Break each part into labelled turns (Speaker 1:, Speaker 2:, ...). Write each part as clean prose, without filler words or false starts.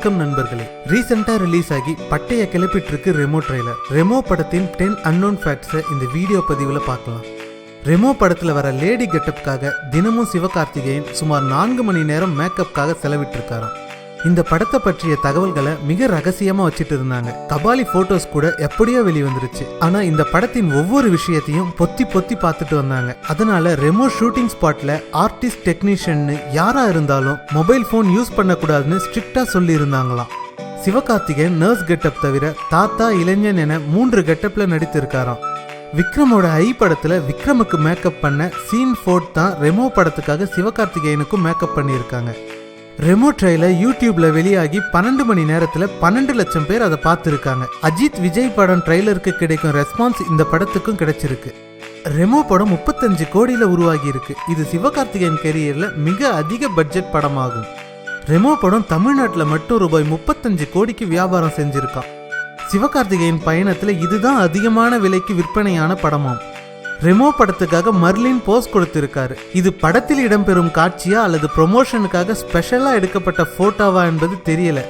Speaker 1: வணக்கம் நண்பர்களே. ரீசெண்டா ரிலீஸ் ஆகி பட்டைய கிளப்பிட்டு இருக்கு ரெமோ ட்ரெய்லர். ரெமோ படத்தின் 10 அன்னோன் ஃபேக்ட்ஸை இந்த வீடியோ பதிவுல பார்க்கலாம். ரெமோ படத்துல வர லேடி கெட்டப்காக தினமும் சிவகார்த்திகேயன் சுமார் 4 மணி நேரம் மேக்கப்காக செலவிட்டு இருக்காராம். இந்த படத்தை பற்றிய தகவல்களை மிக ரகசியமா வச்சுட்டு இருந்தாங்க. கபாலி போட்டோஸ் கூட எப்படியோ வெளிவந்துருச்சு. ஆனா இந்த படத்தின் ஒவ்வொரு விஷயத்தையும் பொத்தி பொத்தி பார்த்துட்டு வந்தாங்க. அதனால ரெமோ ஷூட்டிங் ஸ்பாட்ல ஆர்டிஸ்ட் டெக்னீஷியன் யாரா இருந்தாலும் மொபைல் போன் யூஸ் பண்ணக்கூடாதுன்னு ஸ்ட்ரிக்டா சொல்லி இருந்தாங்களாம். சிவகார்த்திகேயன் நர்ஸ் கெட்டப் தவிர தாத்தா, இளைஞன் என 3 கெட்டப்ல நடித்து இருக்காராம். விக்ரமோட ஐ படத்துல விக்ரமுக்கு மேக்கப் பண்ண சீன் 4 தான் ரெமோ படத்துக்காக சிவகார்த்திகேயனுக்கும் மேக்கப் பண்ணியிருக்காங்க. ரெமோ ட்ரெய்லர் யூடியூப்ல வெளியாகி 12 மணி நேரத்துல 12 லட்சம் பேர் அதை பார்த்துருக்காங்க. அஜித், விஜய் படம் ட்ரெய்லருக்கு கிடைக்கும் ரெஸ்பான்ஸ் இந்த படத்துக்கும் கிடைச்சிருக்கு. ரெமோ படம் 35 கோடியில உருவாகி இருக்கு. இது சிவகார்த்திகேயன் கெரியர்ல மிக அதிக பட்ஜெட் படமாகும். ரெமோ படம் தமிழ்நாட்டில் மட்டும் ரூபாய் 35 கோடிக்கு வியாபாரம் செஞ்சிருக்கான். சிவகார்த்திகேயன் பயணத்துல இதுதான் அதிகமான விலைக்கு விற்பனையான படமாம். ரெமோ படத்துக்காக மர்லின் போஸ் கொடுத்திருக்காரு. இது படத்தில் இடம்பெறும் காட்சியா அல்லது ப்ரொமோஷனுக்காக ஸ்பெஷலா எடுக்கப்பட்ட போட்டோவா என்பது தெரியல.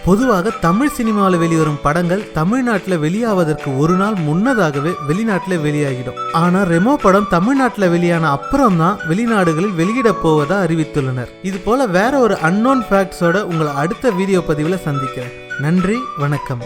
Speaker 1: பொதுவாக தமிழ் சினிமாவில் வெளிவரும் படங்கள் தமிழ்நாட்டில் வெளியாவதற்கு ஒரு நாள் முன்னதாகவே வெளிநாட்டில் வெளியாகிடும். ஆனா ரெமோ படம் தமிழ்நாட்டில் வெளியான அப்புறம் தான் வெளிநாடுகளில் வெளியிட போவதா அறிவித்துள்ளனர். இது போல வேற ஒரு அன்னோன் ஃபேக்ட்ஸோட உங்களை அடுத்த வீடியோ பதிவில் சந்திக்கிறேன். நன்றி, வணக்கம்.